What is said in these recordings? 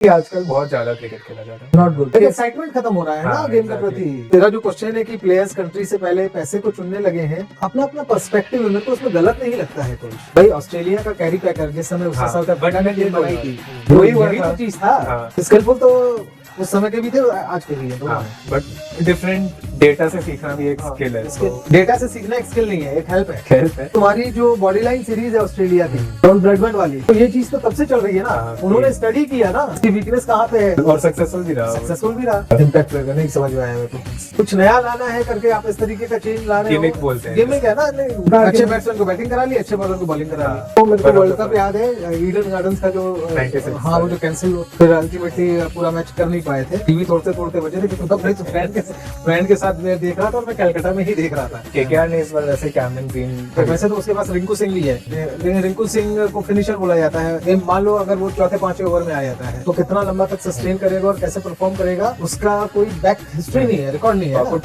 कि आजकल बहुत ज्यादा क्रिकेट खेला जाता है। नॉट गुड, एक्साइटमेंट खत्म हो रहा है ना हाँ, गेम के exactly. प्रति। तेरा जो क्वेश्चन है कि प्लेयर्स कंट्री से पहले पैसे को चुनने लगे हैं, अपना अपना पर्सपेक्टिव है, मेरे को उसमें गलत नहीं लगता है कोई। भाई ऑस्ट्रेलिया का कैरी पैकर जिस समय उसका हाँ, साउथ अफ्रीका ने गेम बनाई थी, वही हुआ यही था। तो चीज था। हाँ। स्किलफुल तो उस समय के भी थे, आज के भी है। हाँ, बट डिफरेंट डेटा से सीखना भी एक स्किल है। तो डेटा से सीखना एक स्किल नहीं है, एक हेल्प है। हेल्प है। तुम्हारी जो बॉडी लाइन सीरीज है ऑस्ट्रेलिया की, डॉन ब्रैडमैन वाली, तो ये चीज तो तब से चल रही है ना। हाँ, उन्होंने स्टडी किया ना कि वीकनेस कहाँ पे है, और सक्सेसफुल भी रहा। सक्सेसफुल भी रहा। इम्पैक्ट नहीं समझ में आया मेरे को। कुछ नया लाना है करके आप इस तरीके का चेंज ला रहे हो। गिमिक बोलते हैं। गिमिक है ना। नहीं, अच्छे बैट्समैन को बैटिंग करा ली, अच्छे बॉलर को बॉलिंग करा ली। तो मेरे को वर्ल्ड कप याद है, ईडन गार्डन्स का जो 96 हाँ वो जो कैंसिल, फिर अल्टीमेटली पूरा मैच कर नहीं पाए थे। टीवी तोड़ते तोड़ते बचे थे, क्योंकि तब नहीं तो फ्रेंड के साथ मैं देख रहा था, और मैं कलकत्ता में ही देख रहा था। केकेआर ने इस बार वैसे कैमरन ग्रीन तो वैसे तो उसके पास रिंकू सिंह भी है, लेकिन रिंकू सिंह को फिनिशर बोला जाता है। मान लो अगर वो चौथे पांचवें ओवर में आ जाता है, तो कितना लंबा तक सस्टेन करेगा और कैसे परफॉर्म करेगा, उसका कोई बैक हिस्ट्री नहीं है, रिकॉर्ड नहीं है ना।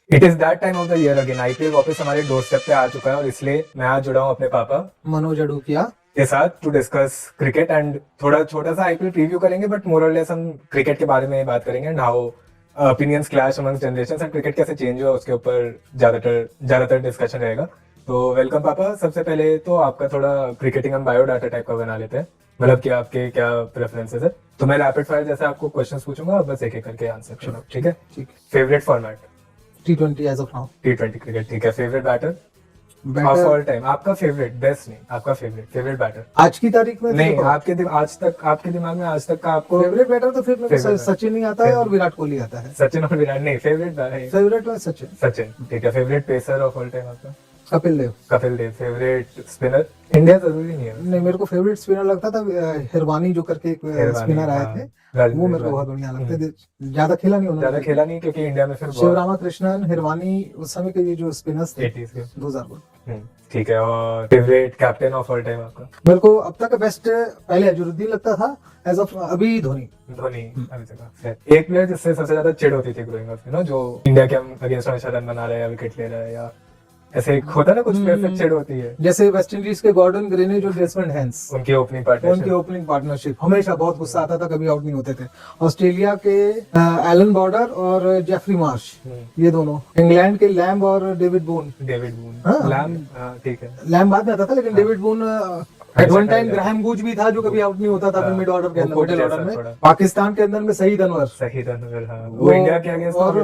It is that time of the year again. IPL वापस हमारे डोरस्टेप पे आ चुका है, और इसलिए मैं आज जुड़ा हूँ अपने पापा मनोज अडूकिया के साथ टू डिस्कस क्रिकेट एंड थोड़ा छोटा सा आईपीएल प्रीव्यू करेंगे, बट मोर और लेस हम क्रिकेट के बारे में बात करेंगे and how opinions clash amongst generations and cricket कैसे चेंज हुआ उसके ऊपर ज्यादातर डिस्कशन रहेगा। तो वेलकम पापा। सबसे पहले तो आपका थोड़ा क्रिकेटिंग हम बायोडाटा टाइप का बना लेते हैं, मतलब कि आपके क्या प्रेफरेंसेस है। तो मैं रैपिड फायर जैसे आपको क्वेश्चंस पूछूंगा, आप बस एक एक करके आंसर करो, ठीक है? ठीक। Favourite format? T20 age of now. T20 cricket, ठीक है। Favourite batter of all time? आपका फेवरेट, बेस्ट नहीं, आपका फेवरेट बैटर आज की तारीख में नहीं, आपके दिमाग में आज तक का आपको फेवरेट बैटर तो फिर मेरे को Favorite सचिन ही आता है और विराट कोहली आता है। सचिन और विराट नहीं, फेवरेट फेवरेट में सचिन। सचिन, ठीक है। Favourite pacer of all time आपका? Kapil Dev. Kapil Dev. Favourite spinner? India जरूरी नहीं है। नहीं, मेरे को फेवरेट स्पिनर लगता था हिरवानी, जो करके एक स्पिनर आए थे, वो मेरे को बहुत बढ़िया लगते थे। ज्यादा खेला नहीं उन्होंने, ज्यादा खेला नहीं क्योंकि इंडिया में फिर शिवरामा कृष्णन, हिरवानी, उस समय के ये जो स्पिनर्स थे 80s के। 2000। ठीक है। और favourite captain of all time आपका? मेरे को अब तक बेस्ट पहले अजरुद्दीन लगता था, एज ऑफ अभी धोनी। धोनी अभी तक। एक प्लेयर जिससे सबसे ज्यादा चिढ़ होती थी ग्रोइंग अप में ना, जो इंडिया के अगेंस्ट हमेशा रन बना रहा है या विकेट ले रहा है, या ऐसे एक होता है ना, कुछ प्लेयर से चिढ़ होती है, जैसे वेस्ट इंडीज के गॉर्डन ग्रेनेज और डेसमंड हैंस, उनकी ओपनिंग पार्टनरशिप। उनकी ओपनिंग पार्टनरशिप हमेशा बहुत गुस्सा आता था, कभी आउट नहीं होते थे। ऑस्ट्रेलिया के एलन बॉर्डर और जेफरी मार्श, ये दोनों। इंग्लैंड के लैम्ब और डेविड बून। हाँ। लैम्ब, ठीक है। लैम्ब बाद में आता था, लेकिन David Boon eight one time. Graham गूज भी था जो कभी आउट नहीं होता था मिड ऑर्डर के अंदर, मिडिल ऑर्डर में। पाकिस्तान के अंदर में सहीद अनवर, वो इंडिया के अगेंस्ट और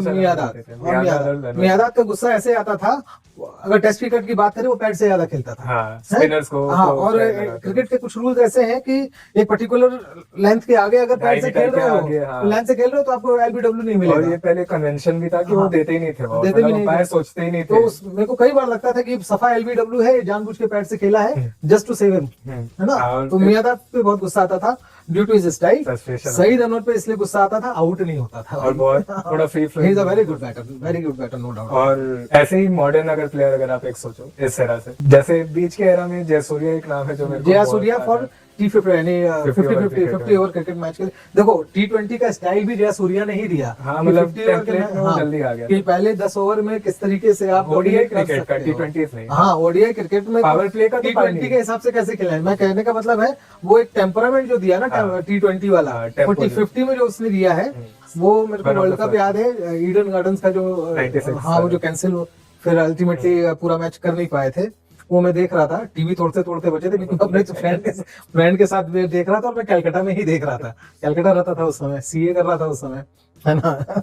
मियादाद का गुस्सा ऐसे आता था, अगर टेस्ट क्रिकेट की बात करें, वो पैड से ज्यादा खेलता था। स्पिनर्स को। हाँ, और क्रिकेट के कुछ रूल्स ऐसे हैं कि एक पर्टिकुलर लेंथ के आगे अगर पैड से खेल रहे हो, लेंथ से खेल रहे हो, तो आपको एलबीडब्ल्यू नहीं मिलेगा। और ये पहले कन्वेंशन भी था कि वो देते ही नहीं थे, देते भी नहीं थे, सोचते ही नहीं थे। तो मेरे को कई बार लगता था कि सफा एलबीडब्ल्यू है, जानबूझ के पैड से खेला है, जस्ट टू सेव हिम, है ना। तो मियादाद पे बहुत गुस्सा आता था due to his style. Saeed Anwar पे इसलिए गुस्सा आता था, आउट नहीं होता था, और बहुत थोड़ा free flow. He is a very good batter, no doubt. और ऐसे ही मॉडर्न अगर प्लेयर अगर आप एक सोचो इस तरह से, जैसे बीच के एरा में जयसूर्या एक नाम है जो मेरे को Jayasuriya for T50 over cricket match के लिए। देखो, T20 का स्टाइल भी जयसूर्या ने ही दिया। हाँ, मतलब टेम्पलेट में वो जल्दी आ गया कि पहले 10 ओवर में किस तरीके से आप ओडीआई क्रिकेट का, T20 नहीं। हाँ, ओडीआई क्रिकेट में पावर प्ले का T20 के हिसाब से कैसे खेला है, मैं कहने का मतलब है, वो एक टेम्परामेंट जो दिया ना T20 वाला, वो T50 में जो उसने दिया है, वो मेरे को वर्ल्ड कप याद है, ईडन गार्डन्स का जो, हाँ वो जो कैंसिल, फिर अल्टीमेटली पूरा मैच कर नहीं पाए थे, वो मैं देख रहा था। टीवी तोड़ते तोड़ते बचे थे, क्योंकि अपने फ्रेंड के साथ मैं देख रहा था, और मैं कलकत्ता में ही देख रहा था। कलकत्ता रहता था उस समय, सीए कर रहा था उस समय, है ना।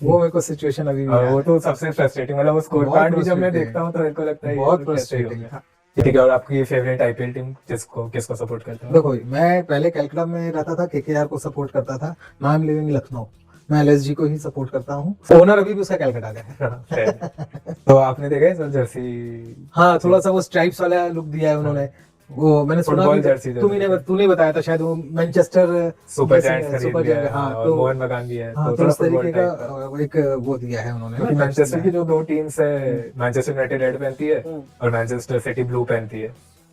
वो मेरे को सिचुएशन अभी भी, वो तो सबसे फ्रस्ट्रेटिंग, मतलब वो स्कोर कार्ड भी जब मैं देखता हूँ तो मेरे को लगता है बहुत फ्रस्ट्रेटिंग है। ठीक है। और आपकी फेवरेट आईपीएल टीम किसको सपोर्ट करते हो? देखो, मैं पहले कलकत्ता में रहता था, केकेआर को सपोर्ट करता था। Now I am living Lucknow, मैं एलएसजी को ही सपोर्ट करता हूँ। ओनर अभी भी उसका कलकत्ता का है। तो आपने देखा है जर्सी? हाँ, थोड़ा सा वो स्ट्राइप्स वाला लुक दिया है उन्होंने। वो मैंने सुना तूने बताया था शायद, वो मैनचेस्टर सुपर जायंट्स खरीद लिया है। हाँ, तो मोहन बगान भी है, तो इस तरीके का एक वो दिया है उन्होंने। क्योंकि मैनचेस्टर की जो दो टीम्स है, मैनचेस्टर यूनाइटेड रेड पहनती है और मैनचेस्टर सिटी ब्लू पहनती है,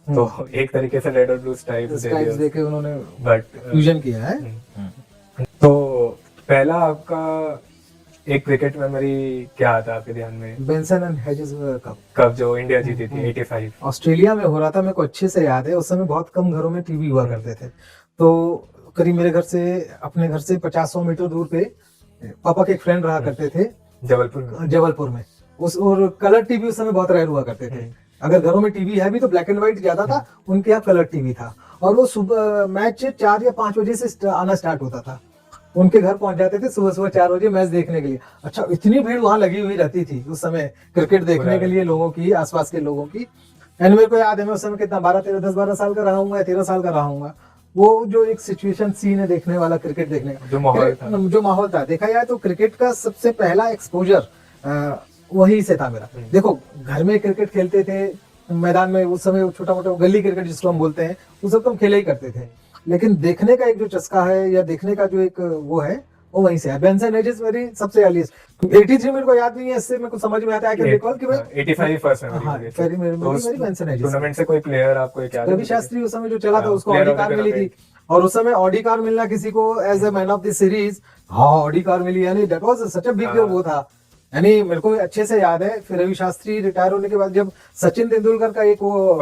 तो एक तरीके से रेड और ब्लू स्ट्राइप्स देके उन्होंने बट फ्यूजन किया है। तो पहला आपका एक क्रिकेट मेमोरी क्या आता है आपके ध्यान में? बेंसन एंड हेजेस कप कब जो इंडिया जीती थी 85? ऑस्ट्रेलिया में हो रहा था, मेरे को अच्छे से याद है। उस समय बहुत कम घरों में टीवी हुआ करते थे, तो करीब मेरे घर से, अपने घर से 50-100 मीटर दूर पे पापा के एक फ्रेंड रहा करते थे जबलपुर में। उस और कलर टीवी उस समय बहुत रेयर हुआ करते थे। अगर घरों में टीवी है भी तो ब्लैक एंड व्हाइट ज्यादा था, उनके यहाँ कलर टीवी था। और वो सुबह मैच 4 या 5 बजे से आना स्टार्ट होता था। उनके घर पहुंच जाते थे सुबह 4 बजे मैच देखने के लिए। अच्छा, इतनी भीड़ वहां लगी हुई रहती थी उस समय क्रिकेट देखने के लिए, लोगों की, आसपास के लोगों की। एंड मेरे को याद है, मैं उस समय कितना 10-12 साल का रहा हूँ, 13 साल का रहा हूँ। वो जो एक सिचुएशन सीन है देखने वाला, क्रिकेट देखने का जो माहौल था, देखा जाए तो क्रिकेट का सबसे पहला एक्सपोजर वहीं से था मेरा। देखो, घर में क्रिकेट खेलते थे मैदान में, उस समय छोटा मोटा गली क्रिकेट जिसको हम बोलते हैं, वो सब तो हम खेले ही करते थे। लेकिन देखने का एक जो चस्का है, या देखने का जो एक वो है, वो वहीं से है। बेंसन एजेस मेरी सबसे अर्लीस्ट। 83 मेरे को याद नहीं है, इससे मेरे को समझ में आता है कि रिकॉल कि भाई 85 first memory Benson Hedges. Tournament से कोई प्लेयर आपको याद है? रवि शास्त्री उस समय जो चला था, उसको ऑडी कार मिली थी। और उस समय ऑडी कार मिलना किसी को as a man of the series, हाँ ऑडी कार मिली, यानी that was such a big वो था। यानी मेरे को अच्छे से याद है। फिर रवि शास्त्री रिटायर होने के बाद जब सचिन तेंदुलकर का एक वो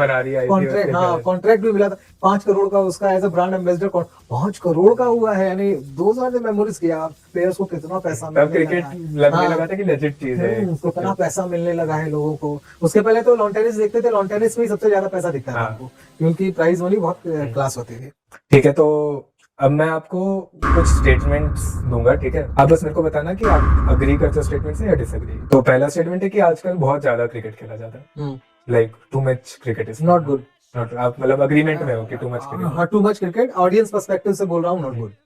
कॉन्ट्रैक्ट भी मिला था 5 करोड़ का, उसका as a brand ambassador 5 crore का हुआ है। यानी 2000 मेमोरीज किया, प्लेयर्स को कितना पैसा क्रिकेट लगने लगा था कि लेजिट चीज है, कितना पैसा मिलने लगा है लोगों को। उसके पहले तो लॉन टेनिस देखते थे, लॉन टेनिस में ही सबसे ज्यादा पैसा दिखता था आपको, क्योंकि प्राइस मनी बहुत क्लास होती थी। ठीक है, तो अब मैं आपको कुछ स्टेटमेंट्स दूंगा, ठीक है? आप बस मेरे को बताना कि आप अग्री करते हो स्टेटमेंट से या डिसएग्री। तो पहला स्टेटमेंट है कि आजकल बहुत ज्यादा क्रिकेट खेला जाता है, like too much cricket is not good. आप मतलब अग्रीमेंट में हो कि टू मच क्रिकेट? हाँ, too much cricket audience perspective से बोल रहा हूँ,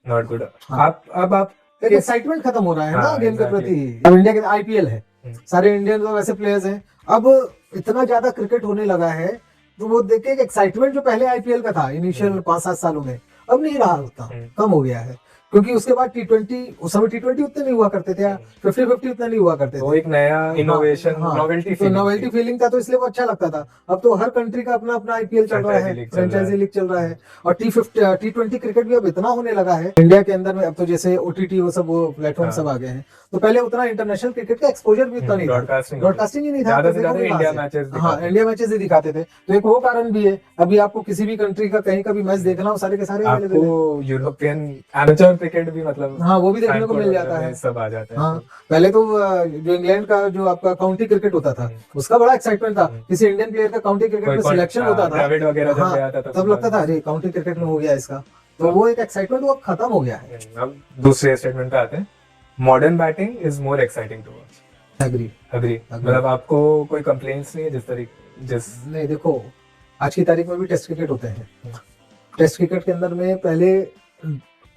नॉट गुड। आप एक्साइटमेंट खत्म हो रहा है ना गेम के प्रति। अब इंडिया के आईपीएल है, सारे इंडियन तो वैसे प्लेयर्स हैं। अब इतना ज्यादा क्रिकेट होने लगा है, तो वो देख के एक्साइटमेंट जो पहले आईपीएल का था इनिशियल 5-7 सालों में, अब नहीं रहा, उतना कम हो गया है। क्योंकि उसके बाद T20, उस समय T20 उतने नहीं हुआ करते थे, 50-50 उतना नहीं हुआ करते थे। वो एक नया इनोवेशन, नोवेल्टी फीलिंग था, तो इसलिए वो अच्छा लगता था। अब तो हर कंट्री का अपना अपना आईपीएल चल रहा है, फ्रेंचाइजी लीग चल रहा है। और T20 क्रिकेट भी अब इतना होने लगा है इंडिया के अंदर में। अब तो जैसे OTT वो सब प्लेटफॉर्म सब आ गए हैं, तो पहले उतना इंटरनेशनल क्रिकेट का एक्सपोजर भी उतना नहीं था, ब्रॉडकास्टिंग ही नहीं था। हाँ, इंडिया मैचेस ही दिखाते थे, तो एक वो कारण भी है। अभी आपको किसी भी कंट्री का कहीं का भी मैच देखना हो, सारे के सारे आपको यूरोपियन एमेचर क्रिकेट भी, मतलब हाँ, वो भी देखने को मिल जाता है, सब आ जाता है। हाँ, पहले तो जो इंग्लैंड का जो आपका काउंटी क्रिकेट होता था, उसका बड़ा एक्साइटमेंट था। किसी इंडियन प्लेयर का काउंटी क्रिकेट में सिलेक्शन होता था, तब लगता था अरे काउंटी क्रिकेट में हो गया इसका, तो वो एक एक्साइटमेंट वो खत्म हो गया है। अब दूसरे स्टेटमेंट पे आते हैं। Modern batting is more exciting to watch. Agree. मतलब आपको कोई कंप्लेंट्स नहीं है नहीं, देखो आज की तारीख में भी टेस्ट क्रिकेट होते हैं। टेस्ट क्रिकेट के अंदर में पहले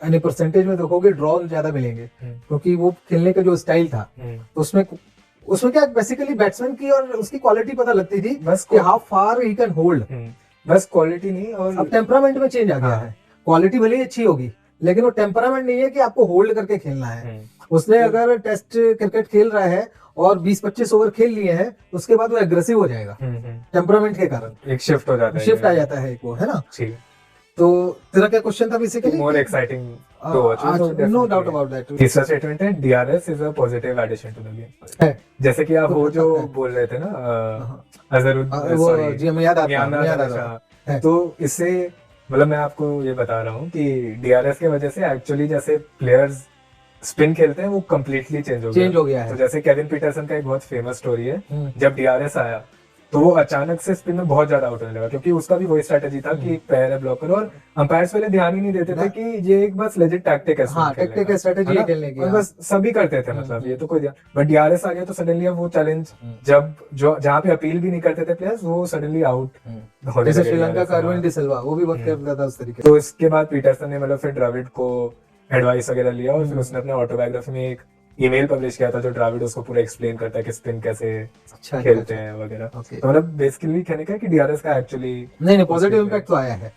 यानी परसेंटेज में देखोगे ड्रॉ ज्यादा मिलेंगे, क्योंकि वो खेलने का जो स्टाइल था, तो उसमें क्या बेसिकली बैट्समैन की और उसकी क्वालिटी पता लगती थी, बस कि how far he can hold, बस क्वालिटी नहीं। और अब टेम्परामेंट में चेंज आ गया है। क्वालिटी भले ही अच्छी होगी, लेकिन वो टेम्परामेंट नहीं है कि आपको होल्ड करके खेलना है। उसने अगर टेस्ट क्रिकेट खेल रहा है और 20-25 ओवर खेल लिए हैं, उसके बाद वो एग्रेसिव हो जाएगा टेम्परामेंट के कारण। एक शिफ्ट आ जाता है, एक वो है ना। तो तेरा क्या क्वेश्चन था basically? More exciting to watch, no doubt about that. तीसरा स्टेटमेंट है DRS is a positive addition to the game. जैसे कि आप वो जो बोल रहे थे ना, जी हमें याद आता। तो इससे मतलब मैं आपको ये बता रहा हूँ कि DRS की वजह से एक्चुअली जैसे प्लेयर्स स्पिन खेलते हैं वो कम्प्लीटली चेंज हो गया है। तो जैसे केविन पीटरसन का एक बहुत फेमस स्टोरी है, जब DRS आया तो वो अचानक से स्पिन में बहुत ज्यादा आउट होने लगा, क्योंकि उसका भी वही स्ट्रेटेजी था कि पैर है ब्लॉकर, और अंपायर्स पहले ध्यान ही नहीं देते थे कि ये एक बस लेजिट टैक्टिक है, टैक्टिक है, स्ट्रेटेजी है खेलने की, बस सभी करते थे, मतलब ये तो कोई ध्यान। बट DRS आ गया तो सडनली अब वो चैलेंज, जब जो जहाँ पे अपील भी नहीं करते थे प्लेयर्स, वो सडनली आउट होने लगे। श्रीलंका का अरविंद डी सिल्वा वो भी बहुत करता था उस तरीके। तो इसके बाद पीटरसन ने मतलब फिर द्रविड़ को एडवाइस वगैरह लिया, और फिर उसने अपने ऑटोबायोग्राफी में एक ईमेल पब्लिश किया था जो द्रविड़ उसको पूरा एक्सप्लेन करता है कि स्पिन कैसे खेलते हैं वगैरह। तो मतलब बेसिकली कहने का है कि DRS का एक्चुअली नहीं पॉजिटिव इम्पैक्ट तो आया है,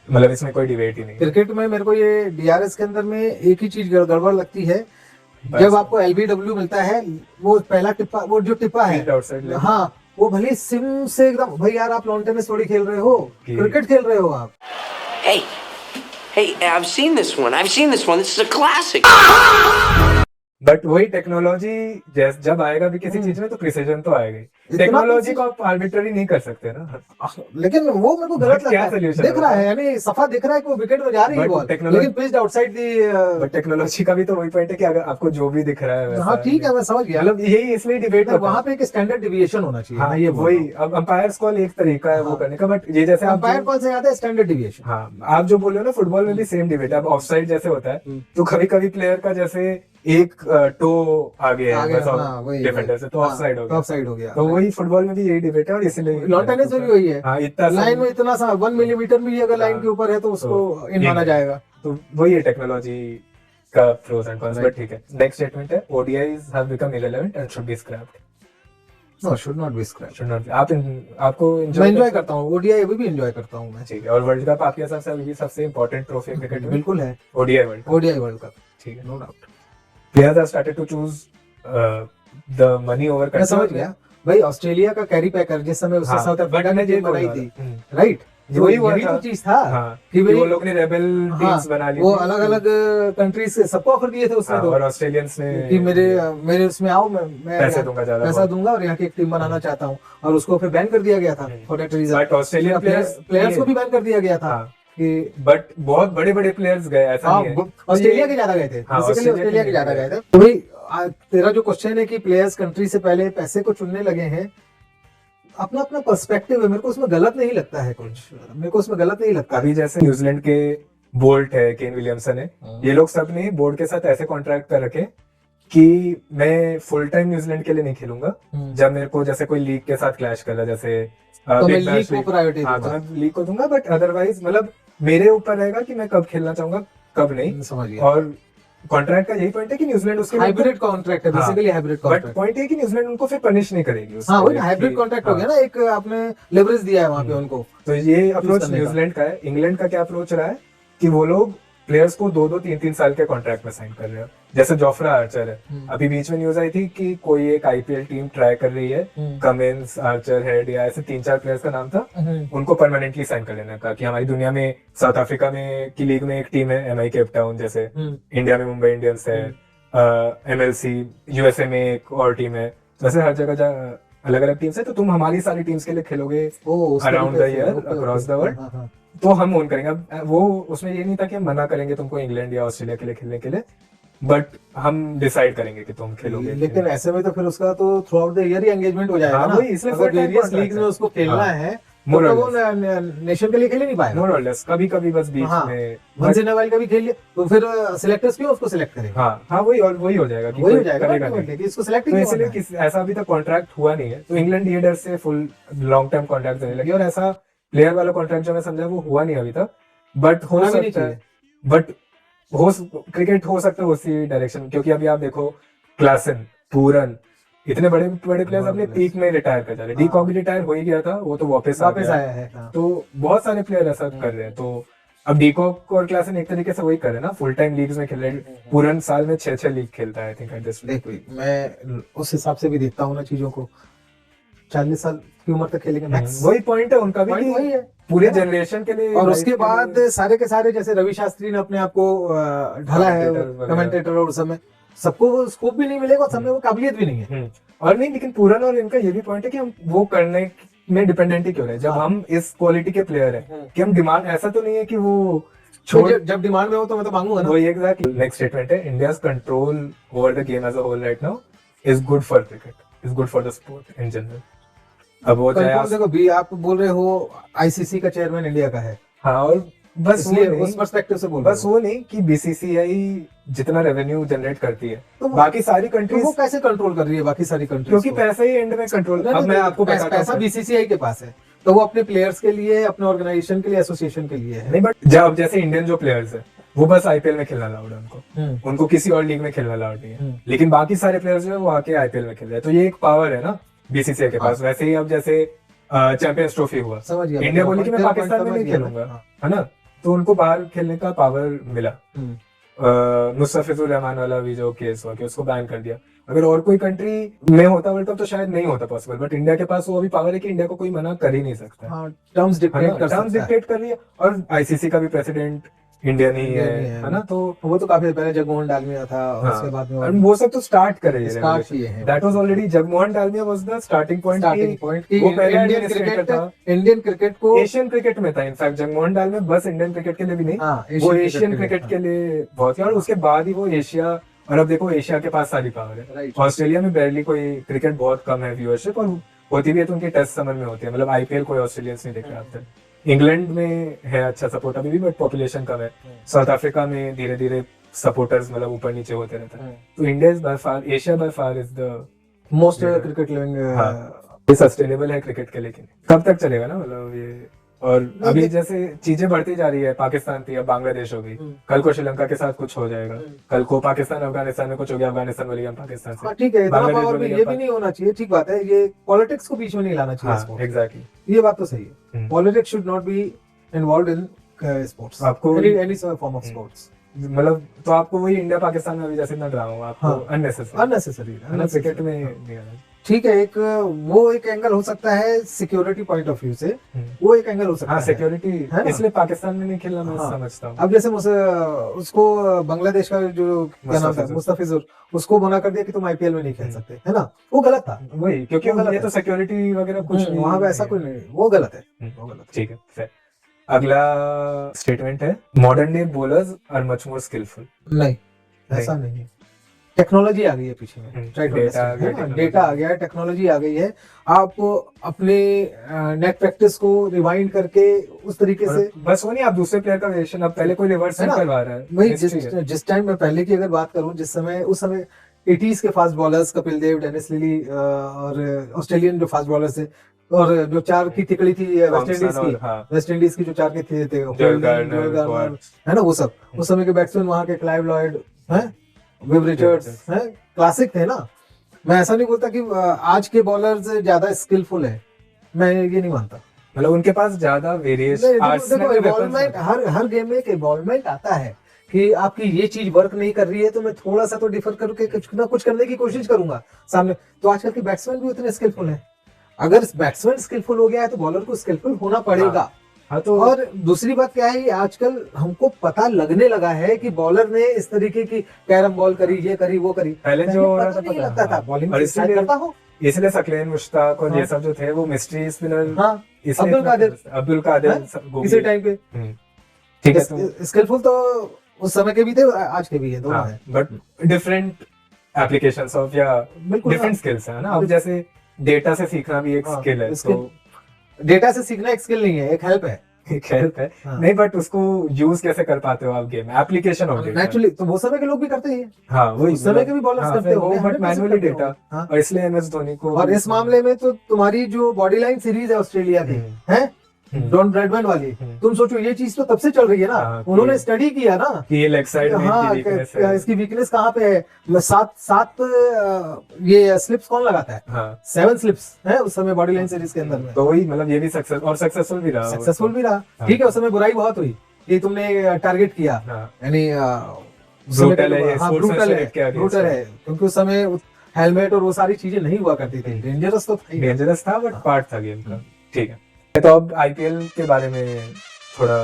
मतलब इसमें कोई डिबेट ही नहीं। क्रिकेट में मेरे को ये DRS के अंदर में एक ही चीज गड़बड़ लगती है, जब आपको LBW मिलता है, वो पहला टिप्पा, वो जो टिप्पा है, हाँ, वो भले सिम से एकदम, भाई यार आप लॉन टेनिस थोड़ी खेल रहे हो, क्रिकेट खेल रहे हो आप। Hey, I've seen this one. This is a classic. But वही टेक्नोलॉजी जब आएगा भी किसी चीज में तो प्रिसीजन तो आएगा ही। टेक्नोलॉजी को आप आर्बिट्ररी नहीं कर सकते ना। लेकिन वो मेरे को गलत But क्या लगता है। solution दिख रहा होगा? है, यानी सफा दिख रहा है कि वो विकेट में जा रही है But बॉल, technology- लेकिन pitched outside the. But technology का भी तो वही पॉइंट है कि अगर आपको जो भी दिख रहा है वैसा हाँ ठीक है, मैं समझ गया। मतलब यही इसलिए डिबेट होता वहां है। पे एक स्टैंडर्ड डिविएशन होना चाहिए। हाँ मैं ये बोल रहा वही, अब अंपायर्स कॉल एक तरीका है वो हाँ। करने का, बट ये जैसे हूं। आप अंपायर कॉल से याद है स्टैंडर्ड डिविएशन। हाँ आप जो बोल रहे हो ना, फुटबॉल में भी सेम डिबेट है। अब ऑफसाइड जैसे होता है तो कभी कभी प्लेयर का जैसे एक टो आगे है बस हाँ, वही डिफेंडर से, तो ऑफसाइड हो गया। ऑफसाइड हो गया। तो वही फुटबॉल में भी यही डिबेट है, और इसीलिए लॉन टेनिस में भी वही है। हाँ इतना लाइन में इतना सा 1 मिलीमीटर भी अगर लाइन हाँ, के ऊपर है तो उसको तो इन माना जाएगा। तो वही है टेक्नोलॉजी का pros and cons. Right. But ठीक है, नेक्स्ट स्टेटमेंट है ODIs have become irrelevant and should be scrapped. No, should not be scrap. Should not. आपको मैं एंजॉय एंजॉय करता हूँ, ओडीआई अभी भी एंजॉय करता हूँ मैं। ठीक है, और वर्ल्ड कप आपके हिसाब से अभी सबसे इंपॉर्टेंट ट्रॉफी है क्रिकेट में? बिल्कुल है, ODI world cup. ODI world cup, ठीक है, no doubt. players have started to choose the money over मैं समझ गया भाई। ऑस्ट्रेलिया का कैरी पैकर जिस समय उससे साउथ अफ्रीका ने टीम बनाई थी, राइट, वही हुआ यही था। तो चीज था हाँ, कि कि भाई वो लोग ने रेबेल टीम्स बना ली वो थी। अलग अलग कंट्रीज से सबको ऑफर दिए थे उसने, हाँ, तो और ऑस्ट्रेलियंस ने कि मेरे उसमें आओ, मैं पैसे दूंगा ज्यादा, पैसा दूंगा और यहाँ की एक टीम बनाना चाहता हूँ, और उसको फिर बैन कर दिया गया था for that reason. But Australian players को भी बैन कर दिया गया था कि बट बहुत बड़े बड़े प्लेयर्स गए, ऐसा नहीं है। ऑस्ट्रेलिया के ज्यादा गए थे, हाँ, बेसिकली ऑस्ट्रेलिया के ज्यादा गए थे। तो भाई तेरा जो क्वेश्चन है कि प्लेयर्स कंट्री से पहले पैसे को चुनने लगे हैं, अपना अपना पर्सपेक्टिव है। मेरे को उसमें गलत नहीं लगता है कुछ, मेरे को उसमें गलत नहीं लगता। अभी जैसे न्यूजीलैंड के बोल्ट है, केन विलियमसन है, ये लोग सब ने बोर्ड के साथ ऐसे कॉन्ट्रैक्ट कर रखे कि मैं फुल टाइम न्यूजीलैंड के लिए नहीं खेलूंगा। जब मेरे को जैसे कोई लीग के साथ क्लैश कर रहा है, जैसे तो मैं Big लीग Bash को League, प्रायोरिटी हाँ, तो दूंगा। मैं लीग को दूंगा, बट अदरवाइज मतलब मेरे ऊपर रहेगा कि मैं कब खेलना चाहूंगा कब नहीं। समझ गया। और कॉन्ट्रैक्ट का यही पॉइंट है कि न्यूजीलैंड उसके हाइब्रिड कॉन्ट्रैक्ट है, हाँ, basically hybrid but contract. Point है कि न्यूजीलैंड उनको फिर पनिश नहीं करेगी हाँ वही उसके हाइब्रिड लिए कॉन्ट्रैक्ट कि- हो गया ना, एक आपने लेवरेज दिया है वहां पे उनको। तो ये अप्रोच करने का। न्यूजीलैंड का है। इंग्लैंड का क्या अप्रोच रहा है कि वो लोग प्लेयर्स को 2-2, 3-3 साल के कॉन्ट्रैक्ट में साइन कर रहे हैं। जैसे जोफ्रा आर्चर है, अभी बीच में न्यूज आई थी कि कोई एक आईपीएल टीम ट्राई कर रही है, कमिंस, आर्चर, हेड या ऐसे 3-4 प्लेयर्स का नाम था, उनको परमानेंटली साइन कर लेने का। कि हमारी दुनिया में साउथ अफ्रीका में की लीग में एक टीम है एमआई केप टाउन, जैसे इंडिया में मुंबई इंडियंस है, एमएलसी यूएसए में एक और टीम है, वैसे हर जगह अलग अलग टीम्स है। तो तुम हमारी सारी टीम्स के लिए खेलोगे around the year across the world, तो हम ओन करेंगे। अब वो उसमें ये नहीं था कि हम मना करेंगे तुमको इंग्लैंड या ऑस्ट्रेलिया के लिए खेलने के लिए, बट हम डिसाइड करेंगे कि तुम खेलोगे। लेकिन ऐसे में तो फिर उसका तो through out the year he engagement हो जाएगा हाँ, ना। वही, इसलिए अगर full time various contract league में है। उसको खेलना हाँ, है more तो or वो नेशन के लिए खेल ही नहीं पाएगा। मोर और लेस कभी कभी बस बीच हाँ, में वंस इन अ व्हाइल कभी खेल लिया तो फिर सिलेक्टर्स क्यों उसको सिलेक्ट करेंगे? हाँ वही, और वही हो जाएगा कि वही हो कोई जाएगा करेगा ना नहीं। कि इसको सिलेक्ट ही तो क्यों इसलिए करना है? ऐसा अभी तक कॉन्ट्रैक्ट हुआ नहीं है, तो इंग्लैंड ये डर से फुल लॉन्ग टर्म कॉन्ट्रैक्ट देने लगे, और ऐसा प्लेयर वाला कॉन्ट्रैक्ट जो मैं समझा वो हुआ नहीं अभी तक, बट होना हो भी नहीं सकता है। चाहिए। बट क्रिकेट हो सकता है उसी डायरेक्शन, क्योंकि अभी आप देखो क्लासन, पूरन, इतने बड़े बड़े प्लेयर्स अपने पीक में रिटायर कर जा रहे हैं। डी कॉक भी रिटायर हो ही गया था, वो तो वापस वापस गया। आया है। हाँ। तो बहुत सारे प्लेयर ऐसा कर रहे हैं। तो अब डीकॉक और क्लासन एक तरीके से वही कर रहे हैं ना, फुल टाइम लीग्स में खेल रहे हैं। पूरन साल में 6-6 लीग खेलता है आई थिंक एट दिस। देख भाई, मैं उस हिसाब से भी देखता हूँ ना चीजों को। 40 साल की उम्र तक खेलेंगे मैक्स, वही पॉइंट है उनका भी पॉइंट कि वही है पूरे जनरेशन के लिए। और life उसके के बाद लिए- सारे के सारे जैसे रवि शास्त्री ने अपने आप को ढला है Commentator वगैरह। कमेंटेटर, और उस समय सबको वो स्कोप भी नहीं मिलेगा और सब में वो काबिलियत भी नहीं है। और नहीं, लेकिन पूरन और इनका ये भी पॉइंट है कि हम वो करने में डिपेंडेंट ही क्यों रहे, जब हाँ। हम इस क्वालिटी के प्लेयर हैं कि हम डिमांड, ऐसा तो नहीं है कि वो तो छोड़। जब डिमांड में हो तो मैं तो मांगूंगा ना। वही एग्जैक्टली नेक्स्ट स्टेटमेंट है, India's control over the game as a whole right now is good for cricket, is good for the sport in general. अब वो चाहे कंट्रोल देखो भी, आप बोल रहे हो आईसीसी का चेयरमैन इंडिया का है, हाँ, और बस इसलिए वो नहीं, उस पर्सपेक्टिव से बोल बस वो नहीं कि बीसीसीआई जितना रेवेन्यू जनरेट करती है तो वो- बाकी सारी तो कंट्रीज, वो कैसे कंट्रोल कर रही है बाकी सारी कंट्रीज? क्योंकि पैसा ही एंड में कंट्रोल। अब मैं आपको बताता पैसा हूँ। बीसीसीआई के पास है, तो वो अपने प्लेयर्स के लिए, अपने ऑर्गेनाइजेशन के लिए, एसोसिएशन के लिए है। नहीं, बट जब जैसे इंडियन जो प्लेयर्स है वो बस आईपीएल में खेलना अलाउड है उनको किसी और लीग में खेलना अलाउड नहीं है। लेकिन बाकी सारे प्लेयर्स जो है वो आके आईपीएल में खेल रहे हैं, तो ये एक पावर है ना बीसीसीआई के पास। वैसे ही अब जैसे चैंपियंस ट्रॉफी हुआ, समझ गया। इंडिया बोली कि मैं तेरा पाकिस्तान point में नहीं समझ गया खेलूंगा, हाँ। है ना, तो उनको बाहर खेलने का पावर मिला। मुस्तफिजुर रहमान वाला भी जो केस हुआ कि उसको बैन कर दिया। अगर और कोई कंट्री में होता वर्ल्ड कप तो शायद नहीं होता पॉसिबल, बट इंडिया के पास वो अभी पावर है कि इंडिया को कोई मना कर ही नहीं सकता। हाँ, टर्म्स डिक्टेट कर टर्म्स सकता है। डिक्टेट कर रही है। और आईसीसी का भी प्रेसिडेंट इंडियन ही इंडियन ही है ना, तो वो तो काफी पहले जगमोहन डालमिया था और हाँ, उसके बाद में और वो सब तो स्टार्ट करे स्टार्ट किए हैं। That was already Jagmohan Dalmiya was the starting point की वो पहला इंडियन एडमिनिस्ट्रेटर था, इंडियन क्रिकेट को एशियन क्रिकेट में था। इनफैक्ट जगमोहन डालमिया बस इंडियन क्रिकेट के लिए भी नहीं, हाँ, वो एशियन क्रिकेट के लिए बहुत किया, और उसके बाद ही वो एशिया, और अब देखो एशिया के पास सारी पावर है। राइट। ऑस्ट्रेलिया में बैरली कोई क्रिकेट बहुत कम है व्यूअरशिप, और होती भी है तो उनकी टेस्ट समर में होती है, मतलब आईपीएल कोई ऑस्ट्रेलियंस नहीं देख रहा अब तक। इंग्लैंड में है अच्छा सपोर्ट अभी भी, बट पॉपुलेशन कम है। साउथ अफ्रीका में धीरे धीरे सपोर्टर्स मतलब ऊपर नीचे होते रहते हैं। तो India is by far, Asia by far is the most cricket living. ये सस्टेनेबल है क्रिकेट के, लेकिन कब तक चलेगा ना, मतलब ये। और अभी जैसे चीजें बढ़ती जा रही है, पाकिस्तान थी अब बांग्लादेश हो गई, कल को श्रीलंका के साथ कुछ हो जाएगा, कल को पाकिस्तान अफगानिस्तान में कुछ हो गया, अफगानिस्तान बोलेगा पाकिस्तान से। ठीक है, इतना बांग्लादेश पावर भी बोलेगा ये भी नहीं होना चाहिए, ठीक बात है, ये पॉलिटिक्स को बीच में नहीं लाना चाहिए स्पोर्ट्स। एग्जैक्टली, ये बात तो सही है, politics should not B involved in sports, आपको एनी फॉर्म ऑफ स्पोर्ट्स। मतलब तो आपको वही इंडिया पाकिस्तान में अभी जैसे इतना ड्रामा हुआ, आपको अननेसेसरी क्रिकेट में नहीं आना। ठीक है, एक एंगल हो सकता है सिक्योरिटी पॉइंट ऑफ व्यू से, वो एक एंगल हो सकता हाँ, है सिक्योरिटी, है ना? इसलिए पाकिस्तान में नहीं खेलना मैं समझता हूँ। अब जैसे उसको बांग्लादेश का जो क्या नाम था, मुस्तफिजुर, उसको मना कर दिया कि तुम आईपीएल में नहीं खेल सकते, है ना, वो गलत था। वही, क्योंकि ये तो सिक्योरिटी वगैरह कुछ वहां पे ऐसा कुछ नहीं, वो गलत है, वो गलत। ठीक है, फिर अगला स्टेटमेंट है, modern day bowlers are much more skillful. नहीं, ऐसा नहीं है, टेक्नोलॉजी आ गई है पीछे में, डेटा आ गया है, टेक्नोलॉजी आ गई है। आप अपने नेट प्रैक्टिस को रिवाइंड करके उस तरीके से, बस वो नहीं, आप दूसरे प्लेयर का वेरिएशन, अब पहले कोई रिवर्स नहीं करवा रहा है। वही जिस टाइम में पहले की अगर बात करूं, जिस समय उस समय 80s के fast bowlers Kapil Dev, Dennis Lillee और ऑस्ट्रेलियन जो फास्ट बॉलर्स थे, और जो चार की तिकड़ी थी वेस्ट इंडीज की जो चार के थे जोएल गार्नर, है ना, वो सब उस समय के बैट्समैन वहां के, क्लाइव लॉयड है, विव रिचर्ड्स है, क्लासिक थे ना। मैं ऐसा नहीं बोलता कि आज के बॉलर्स ज्यादा स्किलफुल है, मैं ये नहीं मानता, मतलब उनके पास ज्यादा वेरिएशन। इन्वॉल्वमेंट, हर गेम में एक इन्वॉल्वमेंट आता है कि आपकी ये चीज वर्क नहीं कर रही है तो मैं थोड़ा सा तो डिफर करके कुछ ना कुछ करने की कोशिश करूंगा सामने। तो आजकल के बैट्समैन भी उतने स्किलफुल हैं, अगर बैट्समैन स्किलफुल हो गया है तो बॉलर को स्किलफुल होना पड़ेगा। हाँ, तो और दूसरी बात क्या है, आजकल हमको पता लगने लगा है कि बॉलर ने इस तरीके की कैरम बॉल करी, ये करी, वो करी, पहले जो हो रहा था नहीं लगता था, बॉलिंग करता हो, इसलिए सकलेन, मुश्ताक और ये सब जो थे वो मिस्ट्री स्पिनर, अब्दुल कादिर किसी टाइम पे, ठीक है, तो स्किलफुल तो उस समय के भी थे, आज के भी है, दोनों है, बट डिफरेंट एप्लीकेशंस ऑफ या डिफरेंट स्किल्स है ना। अब जैसे डेटा से सीखना भी एक स्किल है, तो डेटा से सीखना एक स्किल नहीं है, एक हेल्प है, नहीं, बट उसको यूज कैसे कर पाते हो आप गेम में, एप्लीकेशन ऑफ डेटा नेचुरली, तो वो समय के लोग भी करते हैं। हाँ, वही उस समय के भी बॉलर्स करते हो, बट मैनुअली डेटा, और इसलिए एमएस धोनी को, और इस मामले में तो तुम्हारी जो बॉडी लाइन सीरीज है ऑस्ट्रेलिया की है, डॉन ब्रैडमैन वाली, तुम सोचो ये चीज तो तब से चल रही है ना, उन्होंने स्टडी किया ना कि ये लेग साइड में इसकी वीकनेस कहाँ पे है, सात ये स्लिप्स कौन लगाता है, 7 स्लिप्स है उस समय बॉडी लाइन सीरीज के अंदर में, तो वही, मतलब ये भी सक्सेसफुल भी रहा, ठीक है। उस समय बुराई बहुत हुई कि तुमने टारगेट किया, यानी ब्रूटल है, क्योंकि उस समय हेलमेट और वो सारी चीजें नहीं हुआ करती थी, डेंजरस था, बट पार्ट था गेम का। ठीक है, तो अब आईपीएल के बारे में थोड़ा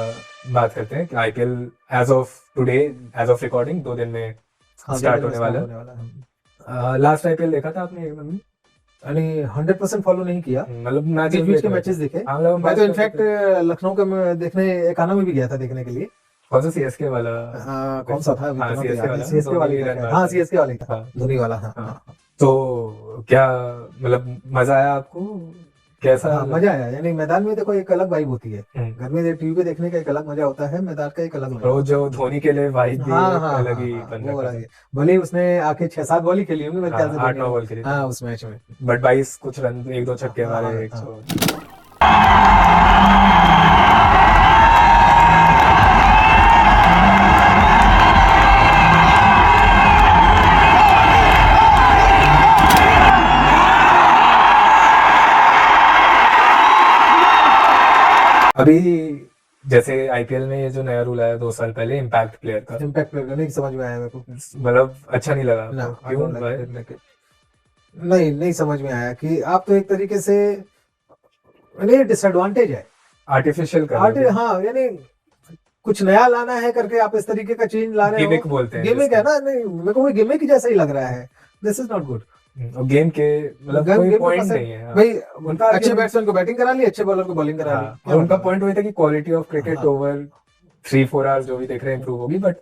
बात करते हैं कि IPL age of today, age of recording 2 दिन में स्टार्ट होने वाला है। लास्ट आईपीएल देखा था आपने? यानी 100% फॉलो नहीं किया, मतलब मैच के मैचेस देखे, मैं तो इनफैक्ट लखनऊ का देखने एकाना में भी गया था देखने के लिए। कौन सा सीएसके वाला? कौन सा था? सीएसके वाला था, धोनी वाला। तो क्या मतलब मजा आया आपको? कैसा? मजा आया, यानी मैदान में देखो एक अलग वाइब होती है, घर में टीवी पे देखने का एक अलग मजा होता है, मैदान का एक अलग मजा। जो धोनी के लिए वाइब भी अलग ही बन, भले उसने आके 6-7 बॉल ही खेली होंगी मेरे ख्याल से, 8-9 बॉल खेली उस मैच में, बट 22 कुछ रन, 1-2 छक्के मारे। अभी जैसे आईपीएल में ये जो नया रूल आया 2 साल पहले, इम्पैक्ट प्लेयर का नहीं समझ में आया मेरे को, मतलब अच्छा नहीं लगा? क्यों? नहीं समझ में आया कि आप तो एक तरीके से डिसएडवांटेज है, आर्टिफिशियल हाँ, यानी कुछ नया लाना है करके आप इस तरीके का चेंज ला रहे गिमिक हो। बोलते हैं गिमिक है ना, नहीं मेरे को गिमिक जैसा ही लग रहा है, दिस इज नॉट गुड। और गेम के मतलब गेम कोई का पॉइंट concept- नहीं है। हाँ। भाई उनका अच्छे argument- बैट्समैन को बैटिंग करा ली, अच्छे बॉलर को बॉलिंग करा ली, हाँ, क्या और उनका मतलब? पॉइंट वही था कि क्वालिटी ऑफ क्रिकेट हाँ। ओवर 3-4 आवर्स जो भी देख रहे हैं इंप्रूव होगी, बट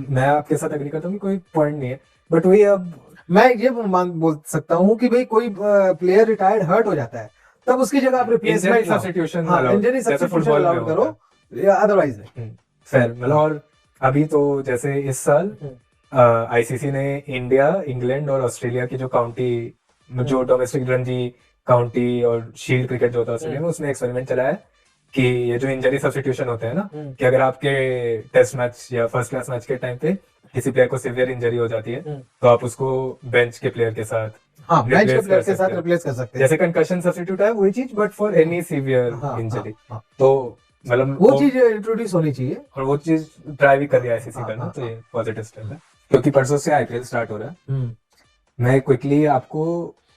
मैं आपके साथ एग्री करता हूँ कि कोई पॉइंट नहीं है। बट वही अब मैं ये बोल सकता हूँ कि भाई कोई प्लेयर रिटायर्ड हर्ट हो जाता है, तब उसकी जगह आप injury replacement substitution injury substitution allowed करो, या अदरवाइज फेयर मतलब। और अभी तो जैसे इस साल आईसीसी ने इंडिया, इंग्लैंड और ऑस्ट्रेलिया की जो काउंटी जो डोमेस्टिक रणजी काउंटी और शील्ड क्रिकेट जो होता है ऑस्ट्रेलिया में, उसमें एक्सपेरिमेंट चलाया है कि ये जो इंजरी सब्स्टिट्यूशन होते हैं ना, कि अगर आपके टेस्ट मैच या फर्स्ट क्लास मैच के टाइम पे किसी प्लेयर को सिवियर इंजरी हो जाती है तो आप उसको बेंच के प्लेयर के साथ बेंच के replace प्लेयर कर के साथ सकते हैं। रिप्लेस कर सकते हैं। जैसे कंकशन सब्स्टिट्यूट है वही चीज, but for any severe injury. हाँ, तो मतलब वो चीज इंट्रोड्यूस होनी चाहिए। और वो चीज ट्राई भी कर रही है आईसीसी करना, तो ये पॉजिटिव स्टेप है। क्योंकि परसों से आईपीएल स्टार्ट हो रहा है, मैं क्विकली आपको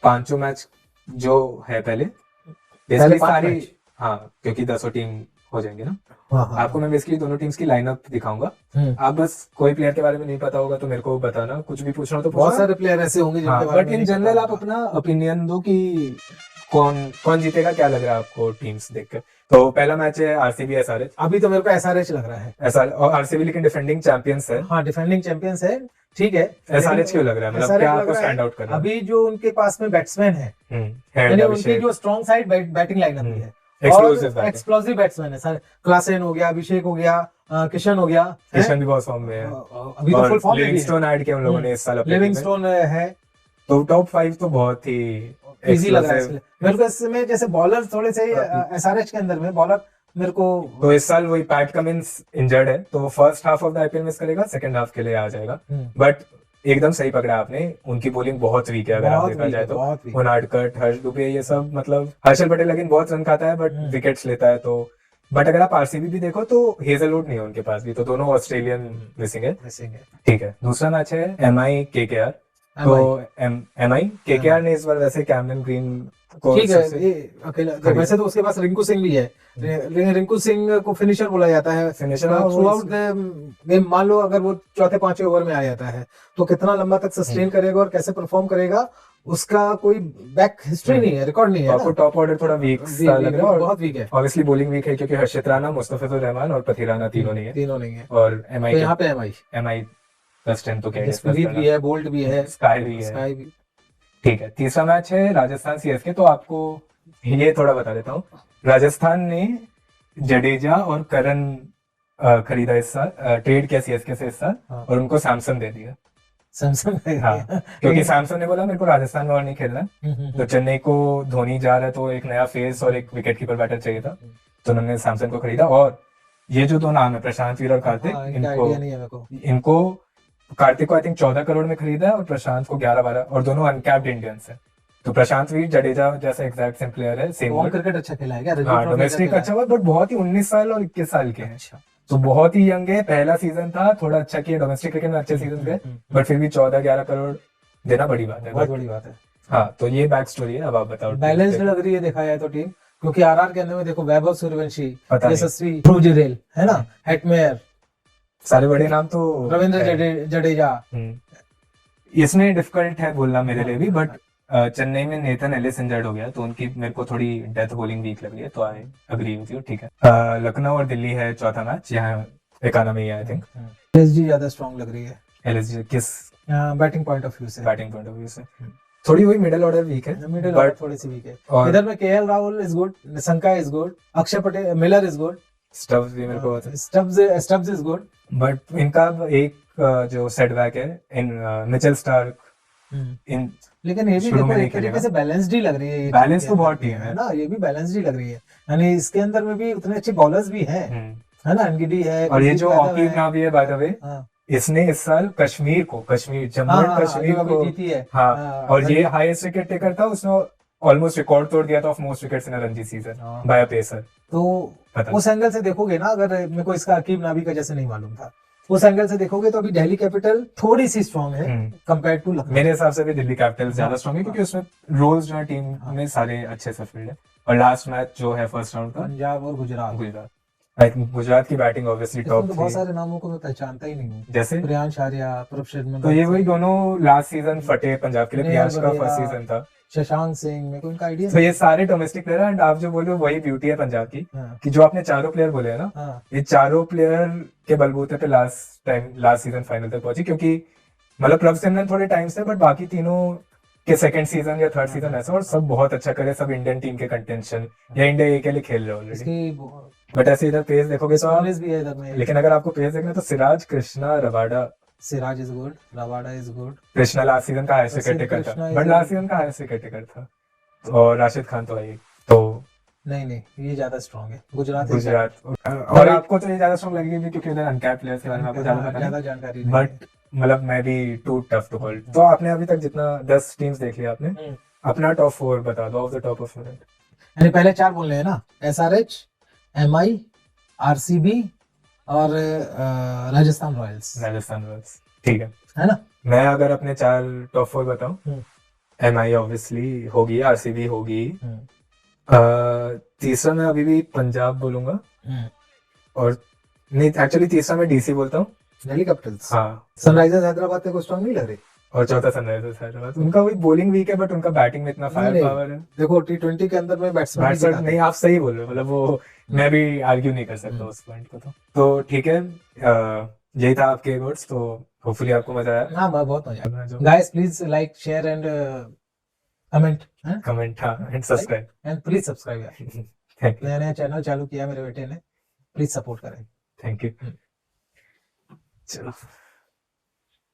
पांचों मैच जो है पहले बेसिकली पांच सारी, मैच? हाँ क्योंकि 10 टीम हो जाएंगे ना, हाँ, आपको मैं बेसिकली दोनों टीम्स की लाइनअप दिखाऊंगा। आप बस कोई प्लेयर के बारे में नहीं पता होगा तो मेरे को बताना, कुछ भी पूछना हो तो बहुत पूछना। सारे प्लेयर ऐसे होंगे जिनके बारे बट में इन नहीं जनरल पता आप होगा। अपना ओपिनियन दो कि कौन जीतेगा, क्या लग रहा है आपको टीम्स देख के। तो पहला मैच है आरसीबी एसआरएच। अभी तो मेरे को एसआरएच लग रहा है। एसआर और आरसीबी लेकिन डिफेंडिंग चैंपियंस है। हाँ, डिफेंडिंग चैंपियंस है, ठीक है। एसआरएच क्यों लग रहा है, मतलब SRH क्या लग आपको रहा है, स्टैंड आउट कर रहा है? अभी जो उनके पास में बैट्समैन है, यानी उनकी जो स्ट्रॉन्ग साइड बैटिंग लाइनअप भी है, Explosive batting। एक्सप्लोसिव बैट्समैन है सारे। क्लासेन हो गया, अभिषेक हो गया, किशन हो गया, किशन भी बहुत फॉर्म में है। अभी तो फुल फॉर्म में भी है। लिविंगस्टोन ऐड किया उन लोगों ने इस साल अपने team में। लिविंगस्टोन है, तो टॉप 5 तो बहुत ही इजी लग रहा है explosive। इसलिए। मेरे को इसमें जैसे बॉलर थोड़े से एसआरएच के अंदर में बॉलर मेरे को तो इस साल वही पैट कमिंस इंजर्ड है, तो वो first half of the IPL miss करेगा, सेकंड हाफ के लिए आ जाएगा। बट एकदम सही पकड़ा आपने, उनकी बॉलिंग बहुत वीक है अगर आप बहुत देखा weak जाए है, तो। बहुत weak। उनाडकट, हर्ष दुबे, ये सब मतलब हर्षल पटेल लेकिन बहुत रन खाता है बट विकेट्स लेता है। तो बट अगर आप आरसीबी भी देखो तो हेजलवुड नहीं है उनके पास भी, तो दोनों ऑस्ट्रेलियन मिसिंग है। ठीक है, दूसरा मैच है एमआई केकेआर। तो एमआई केकेआर ने इस बार वैसे कैमरन ग्रीन को ठीक है, सबसे- ये अकेला वैसे तो उसके पास रिंकू सिंह भी है, रिंकू सिंह को फिनिशर बोला जाता है। Finisher, हाँ, वो थ्रू आउट गेम मान लो अगर वो चौथे पांचवें ओवर में आ जाता है तो कितना लंबा तक सस्टेन करेगा और कैसे परफॉर्म करेगा, उसका कोई बैक हिस्ट्री नहीं है, रिकॉर्ड नहीं है आपको ना। टॉप ऑर्डर थोड़ा वीक सा लग रहा है, और बहुत वीक है, ऑब्वियसली बॉलिंग वीक है क्योंकि हर्षित राणा, मुस्तफिजुर रहमान और पथिराना तीनों नहीं है। तीनों नहीं है। और एमआई तो यहाँ पे एमआई का स्ट्रेंथ तो क्या है, जसप्रीत भी है, बोल्ट भी है, स्काई भी है। स्काई भी। ठीक है, तीसरा मैच है राजस्थान सीएसके। तो आपको ये थोड़ा बता देता हूँ, राजस्थान ने जडेजा और करन खरीदा इस साल, ट्रेड किया सीएसके से इस साल, हाँ। और उनको सैमसन दे दिया। सैमसंग हाँ, क्योंकि सैमसन ने बोला मेरे को राजस्थान में और नहीं खेलना, तो चेन्नई को धोनी जा रहा है तो एक नया फेस और एक विकेट कीपर बैटर चाहिए था, तो उन्होंने सैमसन को खरीदा। और ये जो दो नाम है प्रशांत वीर और कार्तिक, इनका आइडिया नहीं है मेरे को। इनको कार्तिक को आई थिंक 14 करोड़ में खरीदा है और प्रशांत को 11-12, और दोनों अनकैप्ड इंडियंस है। तो प्रशांत वीर जडेजा जैसा एग्जैक्ट सेम प्लेयर है, सेम और क्रिकेट अच्छा खेला है क्या? हाँ, डोमेस्टिक अच्छा हुआ, बट बहुत ही 19 साल और 21 साल के हैं, अच्छा। तो बहुत ही यंग है। पहला सीजन था, थोड़ा अच्छा किया, डोमेस्टिक क्रिकेट में अच्छे सीजन गए, बट फिर भी 14-11 करोड़ देना बड़ी बात है। बहुत बड़ी बात है। हाँ, तो ये बैक स्टोरी है। अब आप बताओ। बैलेंस्ड लग रही है देखा जाए तो टीम, क्योंकि आरआर के अंदर में देखो वैभव सूर्यवंशी, पता नहीं। यशस्वी, ध्रुव जुरेल है ना, हेटमेयर, सारे बड़े नाम तो रविंद्र है। जडेजा। इसमें डिफिकल्ट है बोलना मेरे लिए भी, बट चेन्नई में नेथन एलिस इंजर्ड हो गया तो उनकी मेरे को थोड़ी डेथ बॉलिंग वीक लग रही है, तो आई अग्री विद यू। ठीक है, लखनऊ और दिल्ली है चौथा मैच, यहाँ एकाना में ही आई थिंक। एलएसजी ज्यादा स्ट्रांग लग रही है एलएसजी किस बैटिंग पॉइंट ऑफ व्यू से? बैटिंग पॉइंट ऑफ व्यू से थोड़ी वही मिडिल ऑर्डर वीक है, मिडिल बट थोड़ी सी वीक है। और इधर में KL Rahul is good, Nishanka is good, Akshay Patel, Miller is good, Stubbs भी मेरे को बहुत है, स्टब्स इज गुड, बट इनका एक जो सेटबैक है इन मिचेल स्टार्क इन लेकिन ये भी शुरू देखो में नहीं एक तरीके खेलेगा। से बैलेंस्ड ही लग रही है ये Balance टीम तो के बहुत अंदर टीम में, है ना, ये भी बैलेंस्ड ही लग रही है। यानी इसके अंदर में भी उतने अच्छे बॉलर्स भी हैं, है ना, अनगिडी है, और ये जो कुलदीप हॉकी यादव है। नाम भी है बाय द वे, हाँ, इसने इस साल कश्मीर जम्मू हाँ, एंड हाँ, कश्मीर जो अभी को जीती है। हाँ, हाँ, और ये हाईएस्ट विकेट टेकर था, उसने ऑलमोस्ट रिकॉर्ड तोड़ दिया था of most wickets in a Ranji season हाँ। बाय अ पेसर। तो पता उस एंगल से देखोगे ना, अगर मेरे को इसका अकीब नाबी का जैसे नहीं मालूम था, उस एंगल से देखोगे तो अभी दिल्ली कैपिटल थोड़ी सी स्ट्रांग है कंपेयर टू लखनऊ। मेरे हिसाब से भी दिल्ली कैपिटल्स ज्यादा स्ट्रांग है क्योंकि उसमें रोल्स जो है टीम में सारे अच्छे से फील्ड है। और लास्ट मैच जो है फर्स्ट राउंड का पंजाब और गुजरात। गुजरात, आई थिंक गुजरात की बैटिंग ऑब्वियसली इसमें टॉप तो बहुत थी, सारे नामों को मैं पहचानता ही नहीं हूँ। जैसे प्रियांश आर्या, प्रभ शर्मा, तो ये वही दोनों लास्ट सीजन फटे पंजाब के लिए, नेहल प्रियांश का वगैरह, फर्स्ट सीजन था। शशांक सिंह, मेरे को इनका आइडिया तो ये सारे डोमेस्टिक प्लेयर हैं, एंड आप जो बोले वही ब्यूटी है पंजाब की, हाँ कि जो आपने चारों प्लेयर बोले हैं ना, हाँ ये चारों प्लेयर के बलबूते पे लास्ट सीजन फाइनल तक पहुंची, क्योंकि मतलब प्रभ सिमरन थोड़े टाइम से, बट बाकी तीनों के सेकंड सीजन या थर्ड सीजन ऐसा, और सब बहुत अच्छा करे, सब इंडियन टीम के कंटेंशन या इंडिया ए के लिए खेल रहे ऑलरेडी। इसकी बट ऐसे इधर पेस देखोगे तो आप, स्मॉलेस्ट भी है इधर में। लेकिन अगर आपको पेस देखना है तो Siraj, Krishna, Rabada. Siraj is good, Rabada is good, Krishna last season का हाईएस्ट प्रसिद्ध विकेट टेकर था, Krishna but is- last season का हाईएस्ट विकेट टेकर था, और राशिद खान तो आई। तो नहीं ये ज्यादा स्ट्रॉन्ग है गुजरात। गुजरात, और आपको तो ये ज्यादा स्ट्रॉन्ग लगेगी भी क्योंकि इधर अनकैप्ड प्लेयर्स के बारे में आपको ज्यादा पता ज्यादा नहीं, जानकारी नहीं बट मतलब मैं भी टू टफ टू कॉल। तो आपने अभी तक जितना 10 टीम्स देख लिया आपने, है। अपना टॉप 4 बता दो, of the top of your head. यानी पहले 4 बोलने हैं ना, SRH, MI, RCB और राजस्थान रॉयल्स, राजस्थान रॉयल्स, ठीक है ना। मैं अगर अपने 4 टॉप 4 बताऊं, हम्म। MI ऑब्वियसली होगी, RCB होगी, हम्म, तीसरा मैं अभी भी पंजाब बोलूंगा, हम्म। और नहीं एक्चुअली तीसरा मैं DC बोलता हूँ, दिल्ली कैपिटल्स। हाँ, सनराइजर्स हैदराबाद तेरे को स्ट्रॉन्ग नहीं लग रही? और चौथा सनराइजर्स हैदराबाद। उनका वही बॉलिंग वीक है, बट उनका बैटिंग में इतना फायर नहीं, पावर है। देखो T20 के अंदर में बैट्समैन बैट्समैन नहीं, आप सही बोल रहे हो, मतलब वो मैं भी आर्ग्यू नहीं कर सकता उस पॉइंट को। तो ठीक है, यही था आपके वर्ड्स, तो होपफुली आपको मजा आया। हाँ बहुत मजा आया। जो guys please like, share and comment, comment, हाँ, and subscribe, and please subscribe यार। थैंक यू, नया चैनल चालू किया मेरे बेटे ने, प्लीज सपोर्ट करें। थैंक यू, चलो।